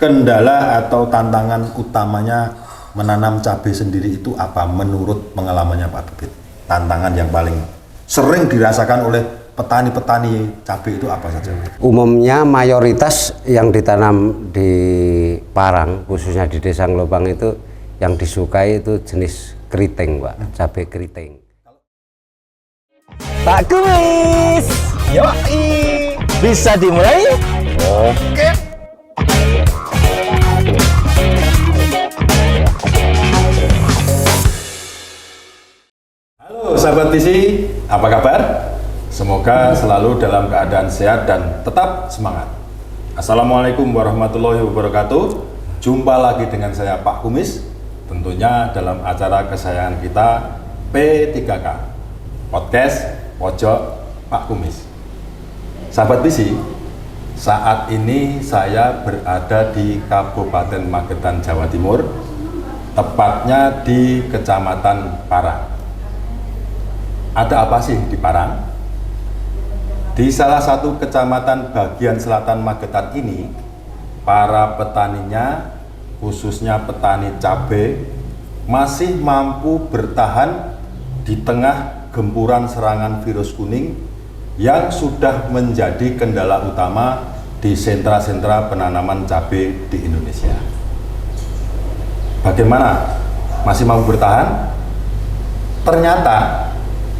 kendala atau tantangan utamanya menanam cabai sendiri itu apa menurut pengalamannya Pak Bibit? Tantangan yang paling sering dirasakan oleh petani-petani cabai itu apa saja? Umumnya mayoritas yang ditanam di Parang, khususnya di Desa Ngelopang itu yang disukai itu jenis keriting, Pak, cabai keriting. Pak Kumis, yoi, bisa dimulai? Oke. Halo sahabat visi, apa kabar? Semoga selalu dalam keadaan sehat dan tetap semangat. Assalamualaikum warahmatullahi wabarakatuh. Jumpa lagi dengan saya Pak Kumis, tentunya dalam acara kesayangan kita P3K, Podcast Pojok Pak Kumis. Sahabat visi, saat ini saya berada di Kabupaten Magetan, Jawa Timur, tepatnya di Kecamatan Parang. Ada apa sih di Parang? Di salah satu kecamatan bagian selatan Magetan ini, para petaninya, khususnya petani cabai, masih mampu bertahan di tengah gempuran serangan virus kuning yang sudah menjadi kendala utama di sentra-sentra penanaman cabai di Indonesia. Bagaimana? Masih mampu bertahan? Ternyata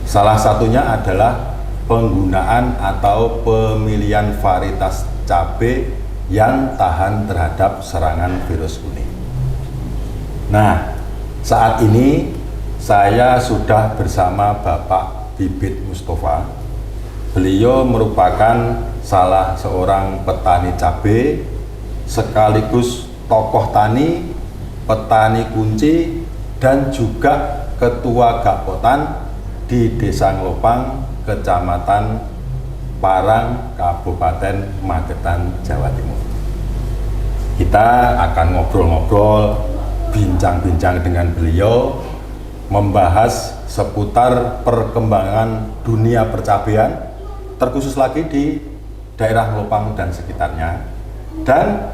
salah satunya adalah penggunaan atau pemilihan varietas cabai yang tahan terhadap serangan virus kuning. Nah, saat ini saya sudah bersama Bapak Bibit Mustafa. Beliau merupakan salah seorang petani cabai sekaligus tokoh tani, petani kunci, dan juga ketua Gapotan di Desa Ngelopang, Kecamatan Parang, Kabupaten Magetan, Jawa Timur. Kita akan ngobrol-ngobrol, bincang-bincang dengan beliau, membahas seputar perkembangan dunia percabaian, terkhusus lagi di daerah Ngelopang dan sekitarnya, dan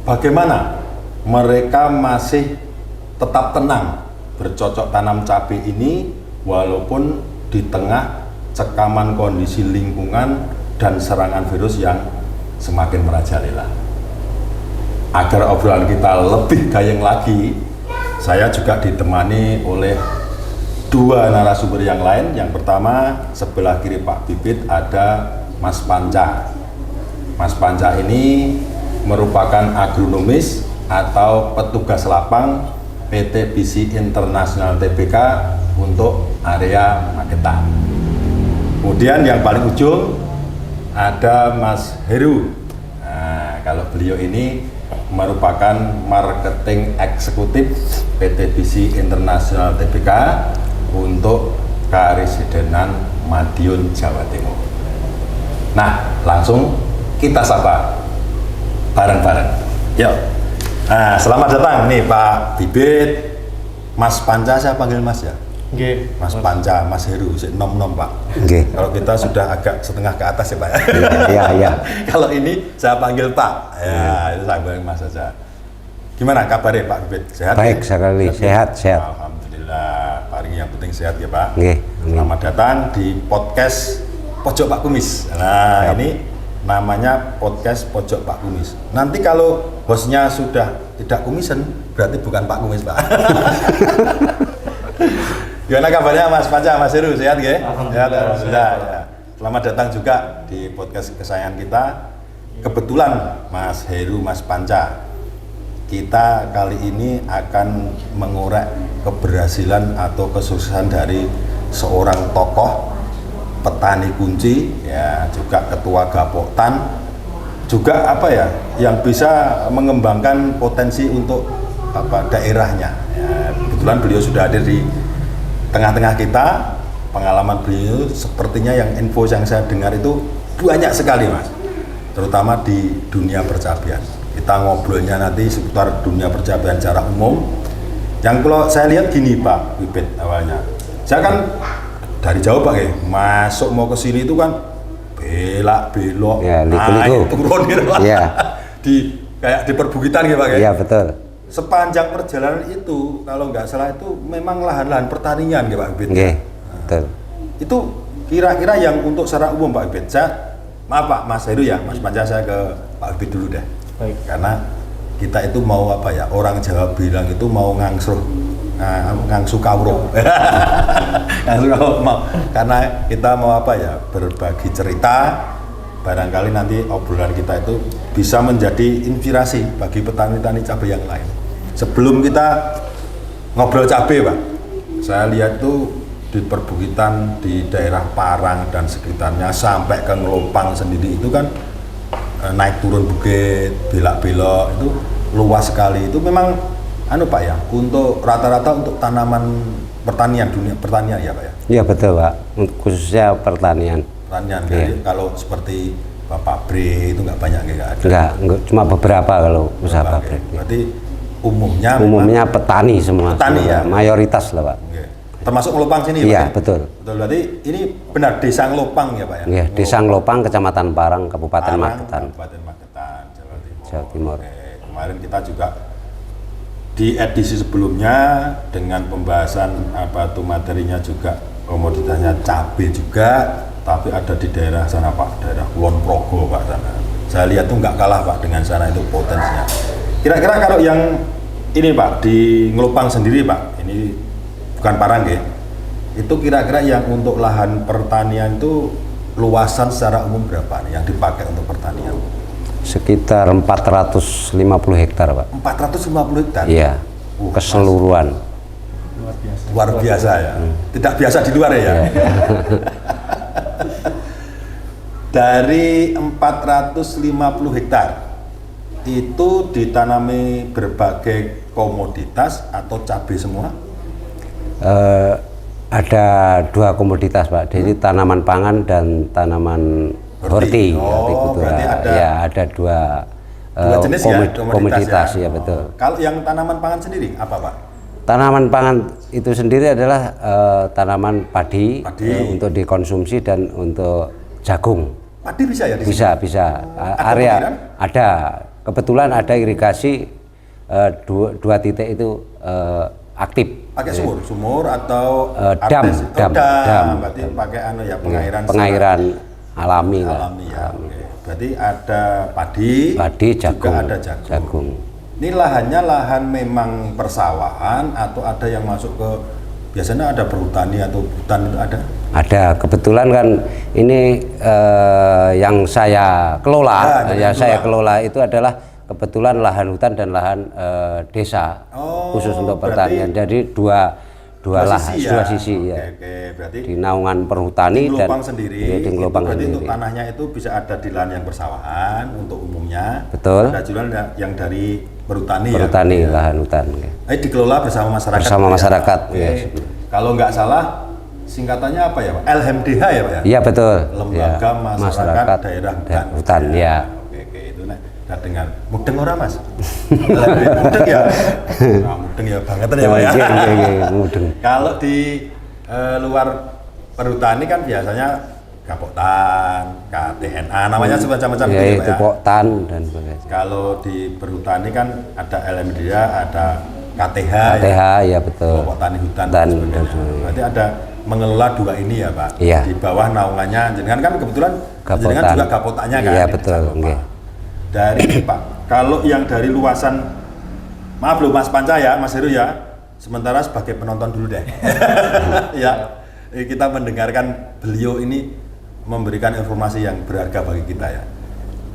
bagaimana mereka masih tetap tenang bercocok tanam cabai ini walaupun di tengah cekaman kondisi lingkungan dan serangan virus yang semakin merajalela. Agar obrolan kita lebih gayeng lagi, saya juga ditemani oleh dua narasumber yang lain. Yang pertama, sebelah kiri Pak Bibit ada Mas Panca. Mas Panca ini merupakan agronomis atau petugas lapang PT Bisi Internasional Tbk untuk area Magetan. Kemudian yang paling ujung ada Mas Heru. Nah, kalau beliau ini merupakan marketing eksekutif PT Bisi Internasional Tbk untuk Karesidenan Madiun, Jawa Timur. Nah, langsung kita sapa bareng-bareng. Yuk. Nah, selamat datang nih Pak Bibit, Mas Panca, saya panggil Mas ya. Oke. Mas Panca, Mas Heru, nom-nom Pak. Oke. Kalau kita sudah agak setengah ke atas ya Pak. Iya. Kalau ini saya panggil Pak. Ya, itu saya panggil Mas saja. Gimana kabarnya Pak Bibit? Sehat? Baik sekali, sehat. Alhamdulillah. Paling yang penting sehat ya Pak. Oke, amin. Selamat datang di podcast Pojok Pak Kumis. Nah, ini namanya podcast Pojok Pak Kumis. Nanti kalau hostnya sudah tidak kumisan, berarti bukan Pak Kumis Pak. Gimana kabarnya Mas Panca, Mas Heru, sehat ya? Sehat, alhamdulillah. Ya. Selamat datang juga di podcast kesayangan kita. Kebetulan Mas Heru, Mas Panca, kita kali ini akan mengorek keberhasilan atau kesuksesan dari seorang tokoh petani kunci, ya juga ketua Gapotan, juga apa ya, yang bisa mengembangkan potensi untuk apa daerahnya. Ya, kebetulan beliau sudah hadir di tengah-tengah kita. Pengalaman beliau sepertinya yang info yang saya dengar itu banyak sekali Mas, terutama di dunia percabaian. Kita ngobrolnya nanti seputar dunia percabaian secara umum. Yang kalau saya lihat gini Pak Bibit, awalnya saya kan dari jauh Pak ya, masuk mau ke sini itu kan belok Ya, naik turun gitu Pak. Ya. Di kayak di perbukitan gitu Pak ya? Iya betul. Sepanjang perjalanan itu kalau nggak salah itu memang lahan-lahan pertanian gitu Pak Ubed. Nggih, betul. Itu kira-kira yang untuk secara umum Pak Ubed, maaf Pak Mas Heru ya, Mas Panca, saya ke Pak Ubed dulu deh. Baik. Karena kita itu mau apa ya, orang Jawa bilang itu mau ngangsu kawruh. Ngangsu kawruh mau. Karena kita mau apa ya, berbagi cerita, barangkali nanti obrolan kita itu bisa menjadi inspirasi bagi petani-petani cabai yang lain. Sebelum kita ngobrol cabai Pak, saya lihat tuh di perbukitan di daerah Parang dan sekitarnya sampai ke Ngelopang sendiri itu kan naik turun bukit, belak-belok itu luas sekali. Itu memang Pak ya, untuk rata-rata untuk tanaman pertanian, dunia pertanian ya Pak ya? Iya betul Pak, khususnya pertanian. Pertanian, jadi kalau seperti pabrik itu nggak banyak nggak ada? Enggak, cuma beberapa kalau usaha pabrik. Berarti umumnya petani semua. Petani semua, ya? Mayoritas lah Pak. Oke. Termasuk Ngelopang sini Iya, Pak? betul. Betul, berarti ini benar Desa Ngelopang ya Pak ya? Iya, Desa Ngelopang, Kecamatan Parang, Kabupaten Parang, Magetan, Kabupaten Magetan, Jawa Timur. Jawa Timur. Oke. Kemarin kita juga di edisi sebelumnya dengan pembahasan apa tuh materinya juga komoditasnya cabai juga, tapi ada di daerah sana Pak, daerah Kulon Progo Pak sana. Saya lihat tuh nggak kalah Pak dengan sana itu potensinya. Kira-kira kalau yang ini Pak di Ngelopang sendiri Pak, ini bukan Parang ya, itu kira-kira yang untuk lahan pertanian itu luasan secara umum berapa nih yang dipakai untuk pertanian? Sekitar 450 hektar Pak. 450 hektar? Iya, keseluruhan. Luar biasa ya, tidak biasa di luar ya. Iya. Dari 450 hektar itu ditanami berbagai komoditas atau cabai semua? Ada dua komoditas Pak, jadi tanaman pangan dan tanaman horti. Berarti ada, ya, ada dua jenis komoditas ya betul. Kalau yang tanaman pangan sendiri apa Pak? Tanaman pangan itu sendiri adalah tanaman padi. Untuk dikonsumsi dan untuk jagung. Padi bisa ya di bisa, sini? bisa. Ada Area pengirian? ada. Kebetulan ada irigasi dua titik itu aktif. Pakai sumur atau dam. Berarti pakai ya pengairan alami lah. Alami ya. Oke. Berarti ada padi, jagung, juga ada jagung. Ini lahannya lahan memang persawahan atau ada yang masuk ke, biasanya ada perhutani atau hutan itu ada? Ada, kebetulan kan ini yang saya kelola, saya kelola itu adalah kebetulan lahan hutan dan lahan desa khusus untuk pertanian. Jadi dua sisi ya. Oke, berarti di naungan perhutani di dan sendiri. Di Ngelopang berarti sendiri. untuk tanahnya itu bisa ada di lahan yang persawahan untuk umumnya. Betul. Ada juga yang dari perhutani ya. Lahan hutan. Dikelola bersama masyarakat. Bersama masyarakat. Ya. Kalau nggak salah singkatannya apa ya Pak? LMDH ya Pak ya? Iya betul. Lembaga Masyarakat Daerah Hutan. Ya. Oke, itu nah dengar. Mudeng ora Mas? Mudeng ya? Nah, mudeng ya banget ya Pak ya. Mudeng. Kalau di luar perhutani kan biasanya Gapoktan, KTNA, namanya semacam-macam ya, gitu itu ya. Poktan dan sebagainya. Kalau di perhutani kan ada LMDH, ada KTH ya betul. Kelompok Tani Hutan dan sebagainya. Berarti ada mengelola dua ini ya Pak. Iya. Di bawah naungannya jenengan kan kebetulan jenengan juga Gapoktannya kan. Iya betul. Okay. Dari Pak, kalau yang dari luasan, maaf loh Mas Panca ya, Mas Heru ya, sementara sebagai penonton dulu deh. Ya, kita mendengarkan beliau ini memberikan informasi yang berharga bagi kita ya.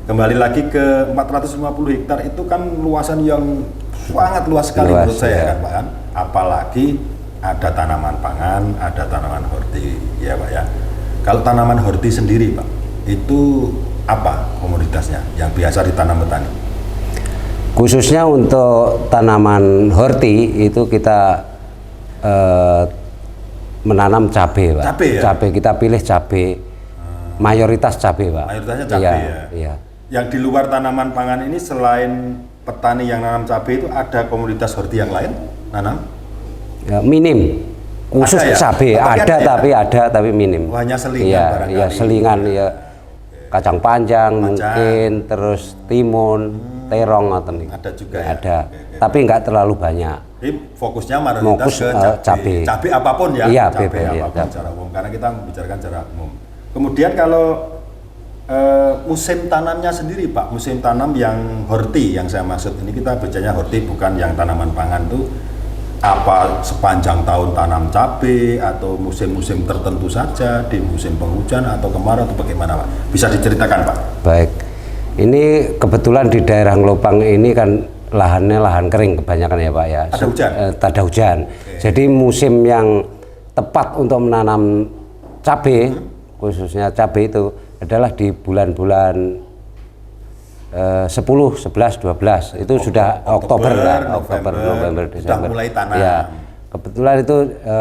Kembali lagi ke 450 hektar itu kan luasan yang sangat luas sekali menurut saya kan Pak kan. Apalagi ada tanaman pangan, ada tanaman horti ya Pak ya. Kalau tanaman horti sendiri Pak, itu apa komoditasnya yang biasa ditanam petani? Khususnya untuk tanaman horti itu kita menanam cabai Pak. Cabai kita pilih cabai. Mayoritas cabai Pak. Mayoritasnya cabai ya. Iya. Yang di luar tanaman pangan ini selain petani yang nanam cabai itu ada komoditas horti yang lain nanam? Ya, minim. Khusus ada, ya? cabai tapi ada minim. Hanya selingan barangkali. Iya, selingan ya. Kacang panjang mungkin, terus timun, terong ngoten niku. Ada juga ya? Ada. Oke. Tapi nggak terlalu banyak. Jadi fokusnya mayoritas Fokus, ke cabai. cabai. Cabai apapun ya? Iya, cabai bebek, iya, apapun cabai. secara umum. Karena kita membicarakan secara umum. Kemudian kalau musim tanamnya sendiri Pak, musim tanam yang horti yang saya maksud ini, kita bacanya horti bukan yang tanaman pangan tuh, apa sepanjang tahun tanam cabai atau musim-musim tertentu saja di musim penghujan atau kemarau atau bagaimana Pak? Bisa diceritakan Pak? Baik. Ini kebetulan di daerah Ngelopang ini kan lahannya lahan kering kebanyakan ya Pak ya. Ada hujan? Tak ada hujan. Jadi musim yang tepat untuk menanam cabai, khususnya cabai itu adalah di bulan-bulan 10, 11, 12 itu sudah Oktober lah, Oktober, November, Desember. Sudah mulai tanam. Ya, kebetulan itu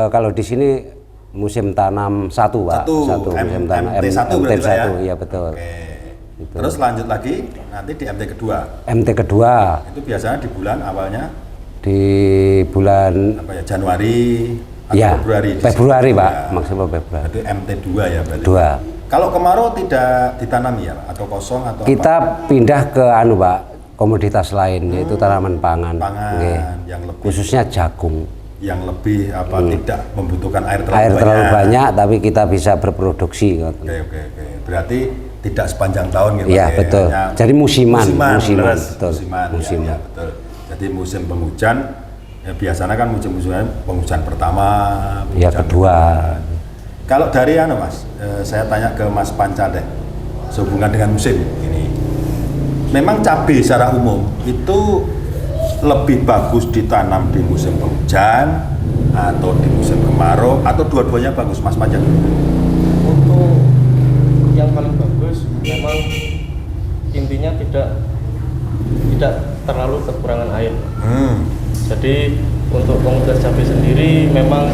kalau di sini musim tanam satu Pak, musim tanam MT1 MT1, ya? iya betul. Oke. Gitu. Terus lanjut lagi nanti di MT kedua. MT kedua Itu biasanya di bulan awalnya di bulan apa ya, Januari atau ya Februari. Februari Pak, Ya. maksimal Februari. Berarti MT2 ya berarti. 2. Kalau kemarau tidak ditanami ya Pak? Atau kosong atau Kita apa? pindah ke Pak, komoditas lain yaitu tanaman pangan. Pangan Nggih. yang lebih Khususnya jagung. yang lebih apa tidak membutuhkan air Air terlalu banyak tapi kita bisa berproduksi. Oke. Berarti tidak sepanjang tahun gitu Iya, ya. betul. Hanya Jadi musiman, leres, betul. Musiman. Musiman. Ya, betul. Jadi musim penghujan ya biasanya kan musim penghujan pertama, Ya, kedua. Kalau dari Mas, saya tanya ke Mas Panca deh, sehubungan dengan musim ini. Memang cabai secara umum itu lebih bagus ditanam di musim penghujan atau di musim kemarau atau dua-duanya bagus Mas Panca? Untuk yang paling bagus memang intinya tidak terlalu kekurangan air. Jadi untuk komoditas cabai sendiri memang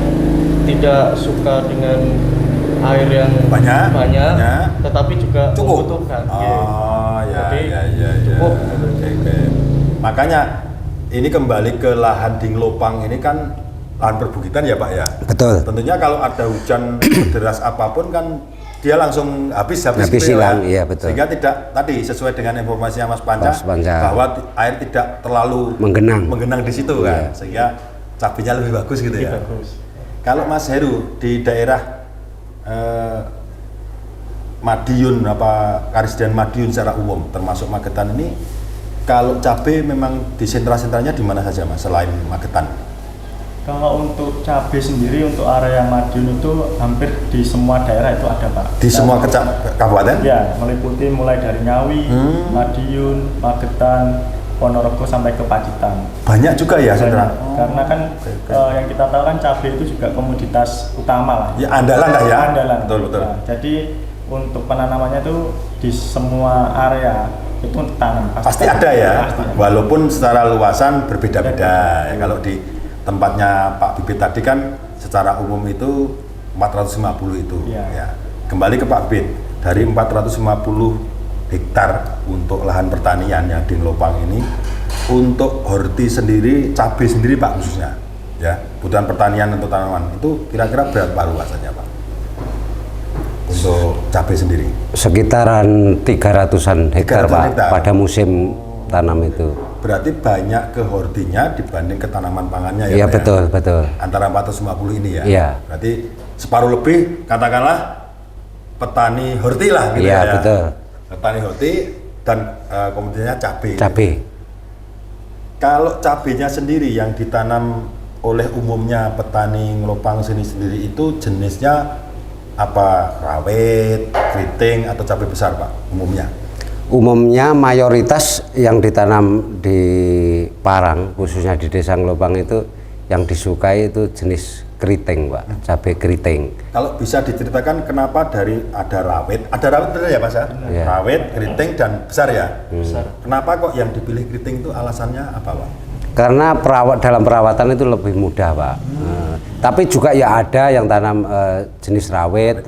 tidak suka dengan air yang Banyak. tetapi juga Cukup. membutuhkan. Oh ya, Jadi, ya. cukup. Oke. Makanya ini kembali ke lahan di Ngelopang ini kan lahan perbukitan ya Pak ya. Betul. Tentunya kalau ada hujan deras apapun kan dia langsung habis gitu hilang, ya. iya, betul. Sehingga tidak tadi sesuai dengan informasinya Mas Panca, Mas Panca. bahwa air tidak terlalu Menggenang di situ kan, sehingga cabainya lebih bagus gitu ya. Bagus. Kalau Mas Heru di daerah Madiun Karisdian Madiun secara umum termasuk Magetan ini, kalau cabai memang di sentra-sentranya di mana saja Mas selain Magetan? Kalau untuk cabai sendiri untuk area Madiun itu hampir di semua daerah itu ada Pak. Di semua kabupaten? Ya, meliputi mulai dari Ngawi, Madiun, Magetan, Ponorogo sampai ke Pacitan. Banyak juga ya sentra? Karena kan yang kita tahu kan cabai itu juga komoditas utama lah. Ya andalan lah ya? Andalan. Betul. Nah, jadi untuk penanamannya itu di semua area itu tanam. Pasti ada ya? Pasti ada. Walaupun secara luasan berbeda-beda. Ya, kalau di tempatnya Pak Bibit tadi kan secara umum itu 450 itu. Iya. Ya. Kembali ke Pak Bibit, dari 450 hektar untuk lahan pertanian yang di Ngelopang ini, untuk horti sendiri, cabai sendiri Pak khususnya, ya kebutuhan pertanian untuk tanaman itu kira-kira berapa luasannya Pak? Untuk cabai sendiri? sekitaran 300-an hektar 300 Pak hektar. pada musim tanam itu. Berarti banyak ke hortinya dibanding ke tanaman pangannya ya Iya, Pak, betul, ya? betul. Antara 450 ini ya? Iya. Berarti separuh lebih katakanlah petani horti lah gitu Iya, ya? betul. Petani horti dan komoditasnya cabai. Cabai. Kalau cabainya sendiri yang ditanam oleh umumnya petani Ngelopang sini sendiri itu jenisnya apa? Rawit, keriting atau cabai besar Pak umumnya? Umumnya mayoritas yang ditanam di Parang, khususnya di Desa Ngelopang itu yang disukai itu jenis keriting Pak, cabai keriting. Kalau bisa diceritakan kenapa dari ada rawit benar ya Mas ya? Iya. Rawit, keriting dan besar ya? Besar. Kenapa kok yang dipilih keriting itu alasannya apa Pak? Karena dalam perawatan itu lebih mudah Pak. Tapi juga ya ada yang tanam jenis rawit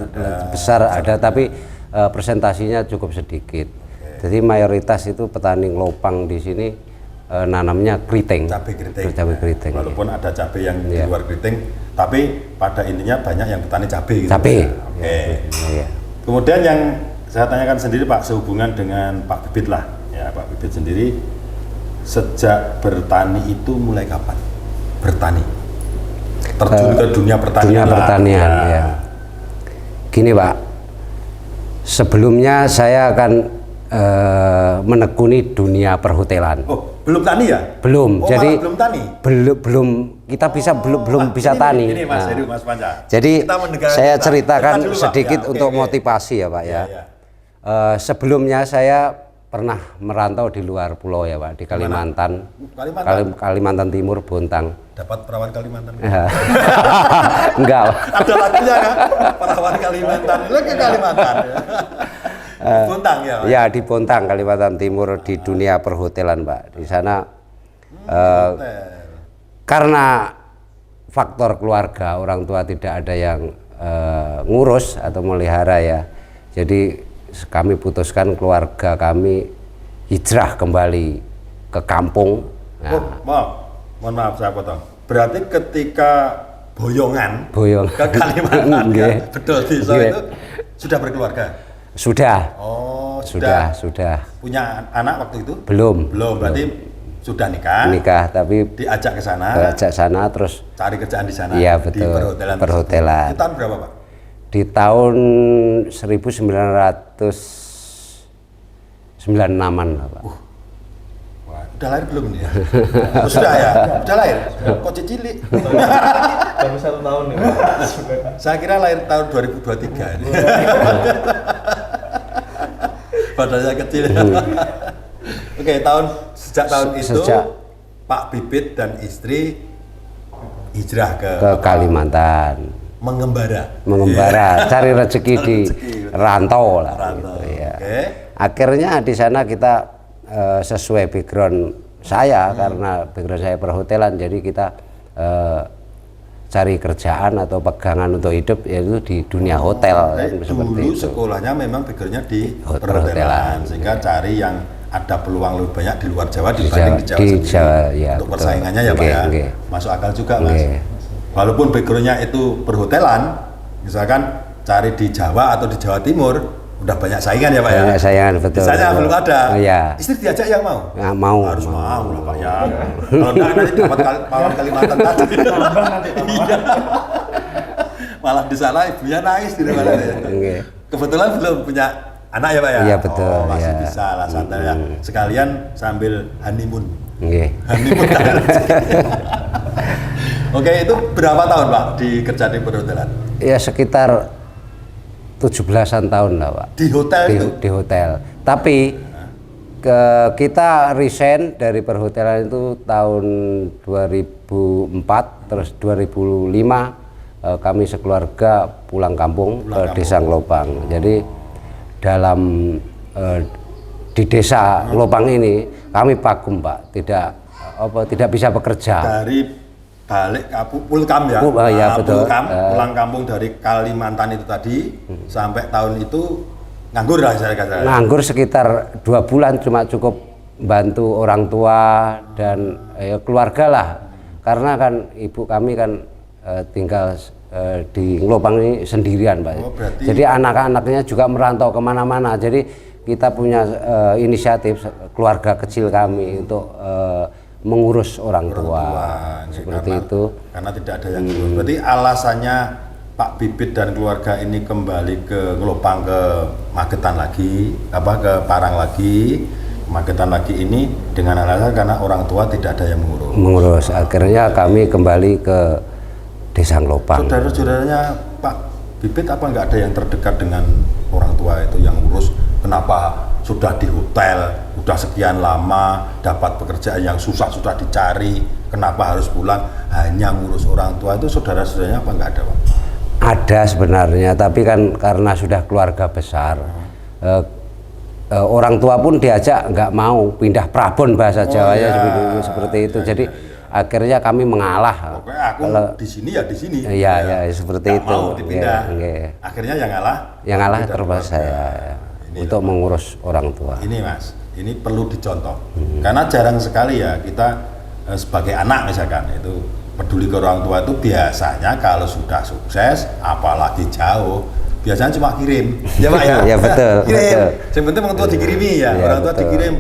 besar ada, tapi presentasinya cukup sedikit. Jadi mayoritas itu petani Ngelopang di sini nanamnya keriting. Cabai keriting. Cabai keriting. Walaupun ada cabai yang di Iya. luar keriting, tapi pada intinya banyak yang petani cabai gitu. Cabai. Oke. Iya. Kemudian yang saya tanyakan sendiri Pak, sehubungan dengan Pak Bibit lah. Ya Pak Bibit sendiri, sejak bertani itu mulai kapan? Bertani, terjun ke dunia pertanian. Dunia pertanian, ya. Gini Pak, sebelumnya saya akan menekuni dunia perhotelan. Oh, belum tani ya? Belum. Oh, Jadi belum tani. Belum kita bisa belum bisa tani. Ini Mas Nah, Heru, Mas Panca. Jadi Kita mendengar saya cerita. ceritakan Cerita dulu, Pak. sedikit Ya, oke, untuk oke. motivasi ya Pak ya. Ya. Sebelumnya saya pernah merantau di luar pulau ya Pak, di Kalimantan. Kalimantan? Kalimantan Timur, Bontang. Dapat perawan Kalimantan. Enggak Pak. Ada lagunya kan? Perawan Kalimantan. Lu ke Kalimantan. Bontang ya, Pak? Ya di Bontang, Kalimantan Timur, di dunia perhotelan Pak. Di sana karena faktor keluarga, orang tua tidak ada yang ngurus atau melihara ya. Jadi kami putuskan keluarga kami hijrah kembali ke kampung. Nah, Oh, mohon maaf saya potong. Berarti ketika boyongan ke Kalimantan, Nggih. kan? Betul desa Nggih. itu sudah berkeluarga. Sudah. Oh, Sudah. punya anak waktu itu? Belum. Belum, berarti sudah nikah. Nikah, tapi Diajak ke sana. ajak sana terus Cari kerjaan di sana. Iya, Di betul. perhotelan. Perhotelan. Itu tahun berapa, Pak? di tahun 1996-an Pak. Wah, udah lahir belum nih? Ya? Oh, sudah ya? Udah lahir? Kok cilik? baru 1 tahun nih. Saya kira lahir tahun 2023 ini. Badannya kecil. Oke, sejak tahun itu Sejak- Pak Bibit dan istri hijrah ke Kalimantan, mengembara. cari rezeki di rantau lah. Rantau, gitu, ya. oke. Akhirnya di sana kita sesuai background saya karena background saya perhotelan, jadi kita cari kerjaan atau pegangan untuk hidup yaitu di dunia hotel kan, seperti Dulu itu. sekolahnya memang backgroundnya di Perhotelan. perhotelan, sehingga cari yang ada peluang lebih banyak di luar Jawa Di dibanding Jawa- di Jawa di sendiri. Jawa, ya, Untuk betul. persaingannya ya Pak Nggih, ya. nggih. Masuk akal juga Mas. Nggih. Walaupun backgroundnya itu perhotelan, misalkan cari di Jawa atau di Jawa Timur, udah banyak saingan ya Pak ya. Banyak saingan, betul, Di sana betul. belum ada. Oh, iya. Istri diajak yang mau? Nggak mau. Harus mau lah Pak ya. Kalau enggak nanti dapat pawang Kalimantan tadi. Iya. Malah di sana ibunya nangis di mana ya. Nggih. Kebetulan belum punya anak ya Pak ya? Iya, betul, Oh, masih ya. bisa lah santai ya. Sekalian sambil honeymoon. Nggih. Honeymoon cari rezeki. Oke, itu berapa tahun Pak di kerja di perhotelan? Ya sekitar 17-an tahun lah Pak. Di hotel itu? Di hotel. Tapi kita resign dari perhotelan itu tahun 2004, terus 2005 kami sekeluarga pulang kampung ke Desa Ngelopang. Jadi dalam di Desa Ngelopang ini kami vakum Pak, tidak bisa bekerja. Dari balik Pulkam ya? Ya, Nah, betul. Pulkam, pulang kampung dari Kalimantan itu tadi, sampai tahun itu nganggur lah saya katakan. Nganggur sekitar 2 bulan, cuma cukup bantu orang tua dan keluarga lah, karena kan ibu kami kan tinggal di Ngelopang ini sendirian Pak. Oh, berarti- Jadi anak-anaknya juga merantau kemana-mana, jadi kita punya inisiatif keluarga kecil kami untuk mengurus orang tua, seperti itu. Karena tidak ada yang ngurus. Berarti alasannya Pak Bibit dan keluarga ini kembali ke Ngelopang, ke Magetan lagi, ke Parang lagi, Magetan lagi ini dengan alasan karena orang tua tidak ada yang mengurus. Akhirnya kami kembali ke Desa Ngelopang. Saudara-saudaranya Pak Bibit apa nggak ada yang terdekat dengan orang tua itu yang ngurus? Kenapa sudah di hotel, udah sekian lama, dapat pekerjaan yang susah dicari, kenapa harus pulang hanya ngurus orang tua? Itu saudara-saudaranya apa nggak ada Pak? Ada sebenarnya, tapi kan karena sudah keluarga besar, orang tua pun diajak nggak mau, pindah Prabon bahasa Jawanya iya. seperti itu. Jadi akhirnya kami mengalah. Pokoknya aku di sini ya di sini. Iya, ya, seperti Nggak itu. mau dipindah. Iya. Akhirnya yang ngalah. Yang ngalah tidak terpaksa keluarga. saya Ini untuk loh, mengurus orang tua. Ini Mas, ini perlu dicontoh. Karena jarang sekali ya kita sebagai anak misalkan itu peduli ke orang tua itu biasanya kalau sudah sukses, apalagi jauh, biasanya cuma kirim. Ya Pak ya. Ya, betul, Kirim. betul. Yang penting orang tua dikirimi ya. Ya, Orang tua betul. dikirim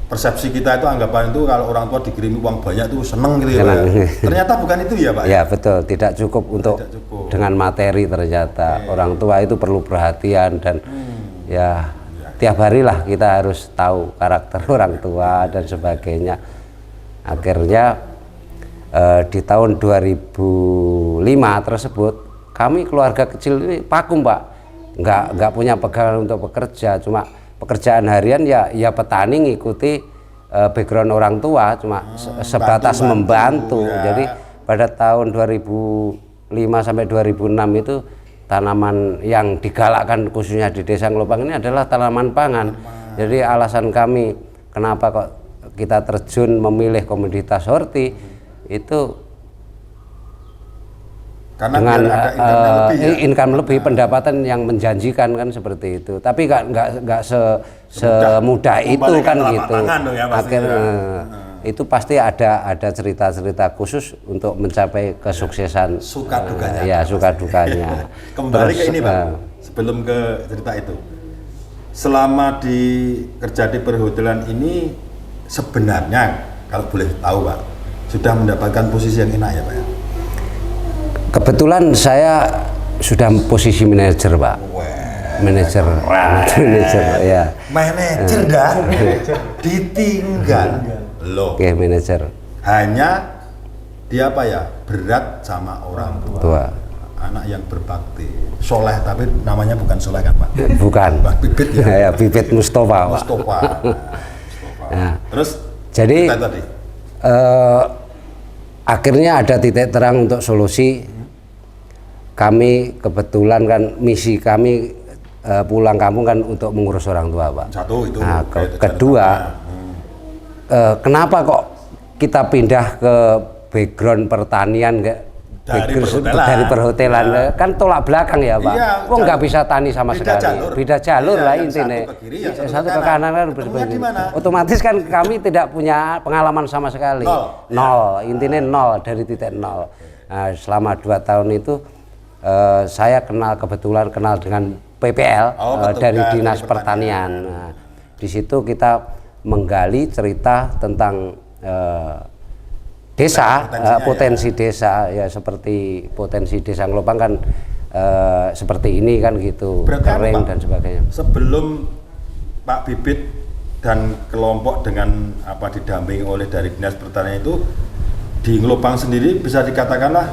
persepsi kita itu anggapan itu kalau orang tua dikirimi uang banyak itu seneng gitu ya Pak. Seneng. Ternyata bukan itu ya Pak. Ya betul, tidak cukup untuk Tidak cukup. dengan materi ternyata. Orang tua itu perlu perhatian dan ya tiap hari lah kita harus tahu karakter orang tua dan sebagainya. Akhirnya di tahun 2005 tersebut kami keluarga kecil ini vakum Pak, nggak punya pegangan untuk bekerja, cuma pekerjaan harian ya petani ngikuti background orang tua, cuma sebatas membantu. ya. Jadi pada tahun 2005 sampai 2006 itu tanaman yang digalakkan khususnya di Desa Ngelopang ini adalah tanaman pangan. Jadi alasan kami kenapa kok kita terjun memilih komoditas horti itu Karena dengan biar ada income lebih ya. income lebih, pendapatan yang menjanjikan kan seperti itu. Tapi nggak semudah itu membalikan kan telapak gitu. tangan dong ya, pastinya. Akhirnya itu pasti ada cerita-cerita khusus untuk mencapai kesuksesan. Suka dukanya. Ya suka dukanya. Kembali Terus, ke ini Pak, sebelum ke cerita itu. Selama di kerja di perhotelan ini sebenarnya kalau boleh tahu Pak, sudah mendapatkan posisi yang enak ya Pak ya? Kebetulan saya sudah posisi manajer Pak. Manajer ya. Manajer dah ditinggal loh. Oke, manajer Hanya dia apa ya, berat sama orang tua. tua. Anak yang berbakti, soleh tapi namanya bukan soleh kan Pak? Bukan. Pak Bibit ya. Ya, Bibit Mustafa Pak. Mustafa. Nah, Terus jadi kita tadi akhirnya ada titik terang untuk solusi. Kami kebetulan kan misi kami pulang kampung kan untuk mengurus orang tua Pak. satu itu. Nah, kayak kedua, kenapa kok kita pindah ke background pertanian dari perhotelan Ya. kan tolak belakang ya Pak. Iya, Kok nggak bisa tani sama beda sekali? jalur. Beda jalur Iya, lah yang intinya. satu ke kiri, yang satu Satu ke ke kanan kan Ketemunya di mana? otomatis kan kami tidak punya pengalaman sama sekali. Nol. Intinya nol, dari titik nol. Nah, selama 2 tahun itu saya kebetulan kenal dengan PPL dari Dinas Pertanian. Nah, di situ kita menggali cerita tentang desa, potensi desa ya, seperti potensi Desa Ngelopang kan seperti ini kan gitu, Berarti kering Pak, dan sebagainya. sebelum Pak Bibit dan kelompok dengan didampingi oleh dari Dinas Pertanian itu di Ngelopang sendiri bisa dikatakanlah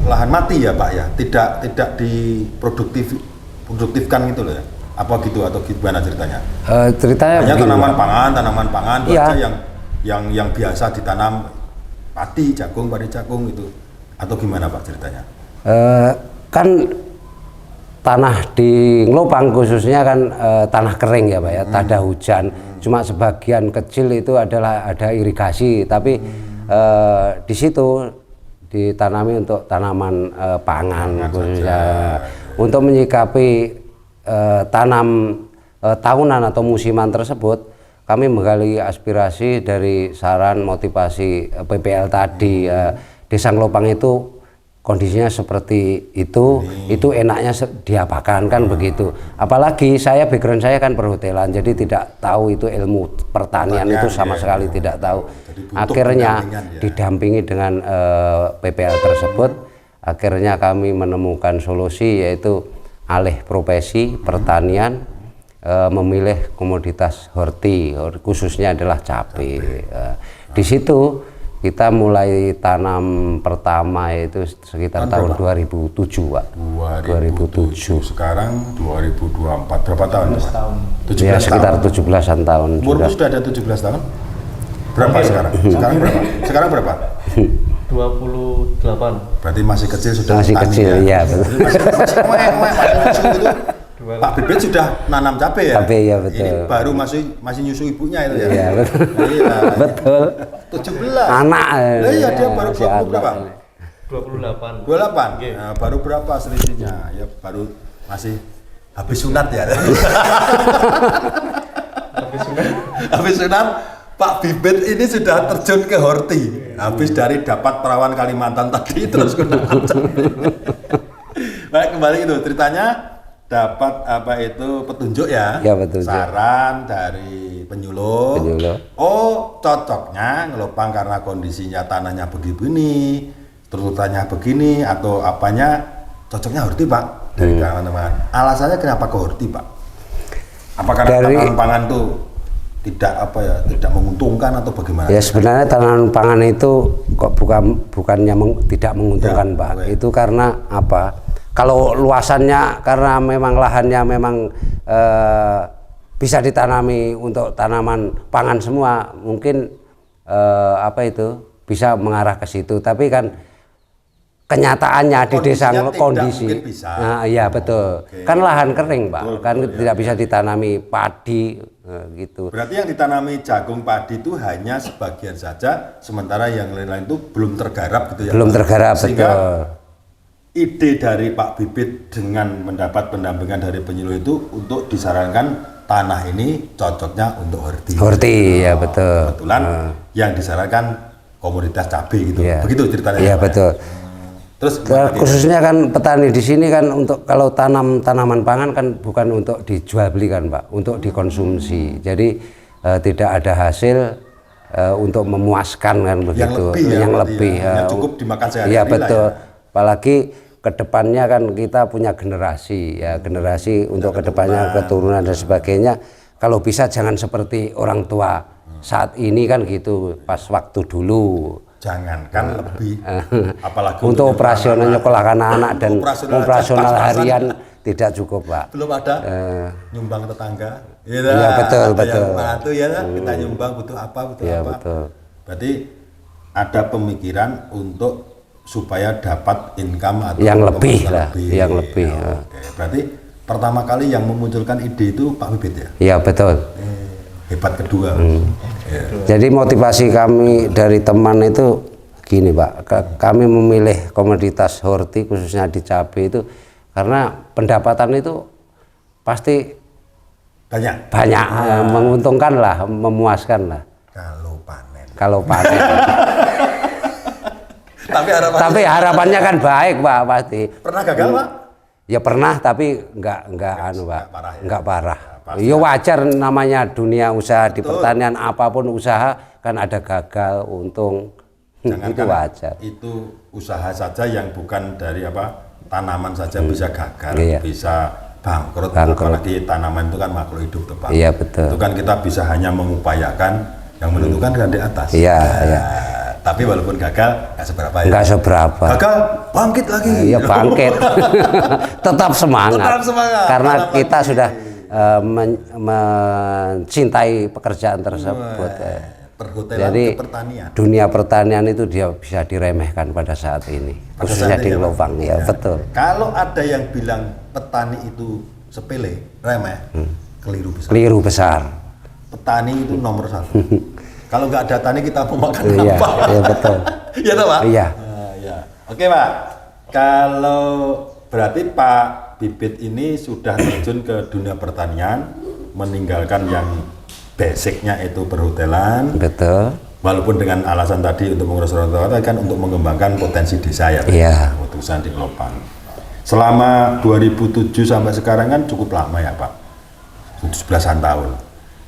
lahan mati ya Pak ya, tidak diproduktifkan gitu loh ya, apa gitu atau gimana ceritanya? Ceritanya Hanya begini, tanaman Pak. pangan Iya. aja yang biasa ditanam, padi jagung gitu, atau gimana Pak ceritanya? Kan tanah di Ngelopang khususnya kan tanah kering ya Pak ya, tak ada hujan. Cuma sebagian kecil itu adalah ada irigasi, tapi di situ ditanami untuk tanaman pangan khususnya. Untuk menyikapi tanam tahunan atau musiman tersebut, kami menggali aspirasi dari saran motivasi PPL tadi. Desa Ngelopang itu kondisinya seperti itu enaknya diapakan kan begitu. Apalagi background saya kan perhotelan, jadi tidak tahu itu ilmu pertanian itu sama sekali tidak tahu. Akhirnya didampingi dengan PPL tersebut, akhirnya kami menemukan solusi yaitu alih profesi pertanian, memilih komoditas horti, khususnya adalah cabai. Di situ kita mulai tanam pertama itu sekitar tahun 2007 Pak. 2007. Sekarang 2024. Berapa tahun? 17 tahun. 17 Ya sekitar tahun. 17-an tahun. Umurmu sudah ada 17 tahun? Berapa sekarang? Sekarang berapa? 28. Berarti masih kecil sudah Masih petani kecil, iya, betul. Pak Bibit sudah nanam cabai ya? Cabai, ya, betul. Ini baru masih nyusu ibunya itu ya? Iya, betul. Iya. Betul. 17. Anak. Lah iya dia baru masih 20 berapa? 28. 28. Nah, baru berapa selisihnya? Ya baru masih habis sunat ya. Habis sunat Pak Bibit ini sudah terjun ke horti. Habis dari dapat perawan Kalimantan tadi terus ke nanam cabai. Baik, kembali itu ceritanya dapat apa itu petunjuk ya? Ya, petunjuk. Saran dari penyuluh. Oh, cocoknya ngelopang karena kondisinya tanahnya begini, turutannya begini atau apanya cocoknya horti, Pak. Dari teman-teman. Alasannya kenapa ke horti, Pak? Apakah tanaman pangan tuh tidak menguntungkan atau bagaimana? Ya sebenarnya tanaman pangan itu kok bukannya tidak menguntungkan, ya, Pak. Itu karena apa? Kalau luasannya karena memang lahannya memang bisa ditanami untuk tanaman pangan semua, mungkin bisa mengarah ke situ. Tapi kan kenyataannya di desa kondisi, nah iya betul. Kan lahan kering, Pak. Kan tidak bisa ditanami padi gitu. Berarti yang ditanami jagung padi itu hanya sebagian saja, sementara yang lain-lain itu belum tergarap gitu ya. Belum tergarap, sehingga betul. Ide dari Pak Bibit dengan mendapat pendampingan dari penyuluh itu untuk disarankan tanah ini cocoknya untuk horti. Horti, ya betul. Kebetulan yang disarankan komoditas cabai gitu. Ya. Begitu ceritanya. Iya betul. Terus khususnya kan petani di sini kan untuk kalau tanaman pangan kan bukan untuk dijual belikan, Pak, untuk dikonsumsi. Jadi tidak ada hasil untuk memuaskan kan begitu. Yang lebih yang cukup dimakan sehari-hari. Iya betul. Ya. Apalagi kedepannya kan kita punya generasi untuk kedepannya keturunan dan sebagainya. Kalau bisa jangan seperti orang tua saat ini kan gitu, pas waktu dulu. Jangankan lebih, apalagi untuk operasional nyekolahkan anak dan operasional harian tidak cukup, Pak. Belum ada nyumbang tetangga. Iya betul. Itu ya kita nyumbang butuh apa. Betul. Berarti ada pemikiran untuk supaya dapat income atau yang lebih. Ya, oke. Berarti pertama kali yang memunculkan ide itu Pak Bibit ya? Iya betul. Hebat kedua. Ya. Jadi motivasi kami dari teman itu gini, Pak. Kami memilih komoditas horti khususnya di cabai itu karena pendapatan itu pasti banyak menguntungkan lah, memuaskan lah. Kalau panen. Tapi harapannya kan baik, Pak, pasti. Pernah gagal, Pak? Ya pernah, tapi enggak parah. Ya wajar, namanya dunia usaha. Betul. Di pertanian apapun usaha kan ada gagal, untung. Itu wajar. Itu usaha saja yang bukan dari tanaman saja bisa gagal, bisa bangkrut. Apalagi tanaman itu kan makhluk hidup, Pak. Iya betul. Itu kan kita bisa hanya mengupayakan, yang menentukan kan di atas. Iya. Tapi walaupun gagal, nggak seberapa ya. Nggak seberapa. Gagal, bangkit lagi. Iya bangkit. Tetap semangat. Karena kita sudah mencintai pekerjaan tersebut. Jadi pertanian. Dunia pertanian itu dia bisa diremehkan pada saat ini. Khususnya di Lopang, ya betul. Kalau ada yang bilang petani itu sepele, remeh, keliru besar. Keliru besar. Petani itu nomor 1. Kalau nggak ada tani kita mau makan apa? Iya betul. Iya toh, Pak? Iya. Ya. Oke, Pak. Kalau berarti Pak Bibit ini sudah terjun ke dunia pertanian, meninggalkan yang basicnya itu perhotelan. Betul. Walaupun dengan alasan tadi untuk mengurus orang tua kan untuk mengembangkan potensi desa ya. Iya. Keputusan di Lopang. Selama 2007 sampai sekarang kan cukup lama ya, Pak. 17-an tahun.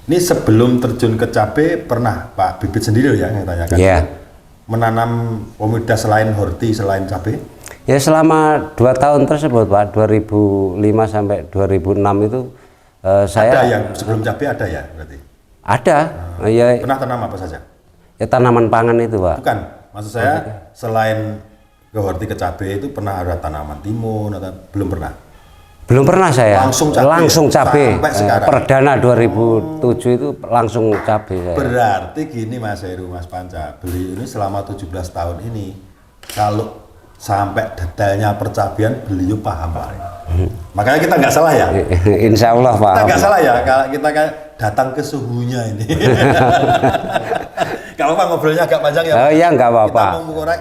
Ini sebelum terjun ke cabai pernah Pak Bibit sendiri ya yang tanyakan. Iya. Menanam komoditas selain horti, selain cabai? Ya selama 2 tahun tersebut, Pak, 2005 sampai 2006 itu saya. Ada yang sebelum cabai ada ya berarti? Ada. Ya. Pernah tanam apa saja? Ya tanaman pangan itu, Pak. Bukan, maksud saya selain ke horti ke cabai itu pernah ada tanaman timun atau belum pernah? Belum pernah saya. Langsung cabai. Perdana 2007 itu langsung cabai saya. Berarti gini Mas Heru, Mas Panca, beliau ini selama 17 tahun ini kalau sampai detailnya percabian beliau paham, Pak. Makanya kita nggak salah ya. Insya Allah paham. Kita nggak salah ya, kalau kita kan datang ke suhunya ini. Kalau Pak ngobrolnya agak panjang ya. Oh iya nggak apa-apa. Kita mau mengorek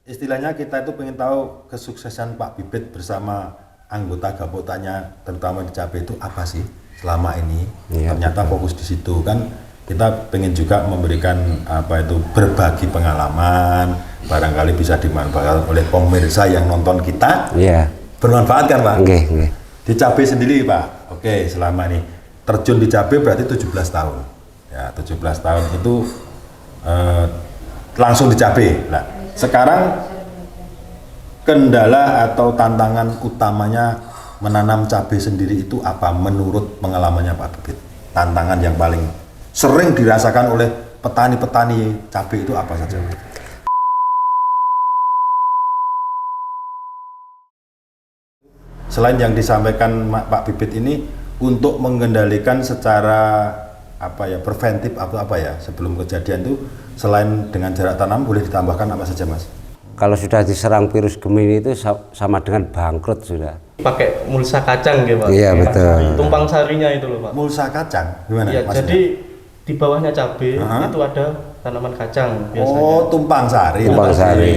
istilahnya kita itu pengen tahu kesuksesan Pak Bibit bersama anggota gabotanya terutama di cabai itu apa sih selama ini. Ternyata fokus di situ kan. Kita pengen juga memberikan berbagi pengalaman, barangkali bisa dimanfaatkan oleh pemirsa yang nonton kita. Iya. Bermanfaat kan, Pak? Nggih. Di cabai sendiri Pak, oke selama ini terjun di cabai berarti 17 tahun. Ya 17 tahun itu langsung di cabai. Nah, sekarang kendala atau tantangan utamanya menanam cabai sendiri itu apa menurut pengalamannya Pak Bibit? Tantangan yang paling sering dirasakan oleh petani-petani cabai itu apa saja? Selain yang disampaikan Pak Bibit ini untuk mengendalikan secara preventif atau sebelum kejadian itu selain dengan jarak tanam boleh ditambahkan apa saja Mas? Kalau sudah diserang virus Gemini itu sama dengan bangkrut sudah. Pakai mulsa kacang gitu Pak. Iya betul. Tumpang sarinya itu loh Pak. Mulsa kacang gimana Iya, maksudnya? jadi di bawahnya cabai itu ada tanaman kacang biasanya. Oh, tumpang sari. Tumpang sari.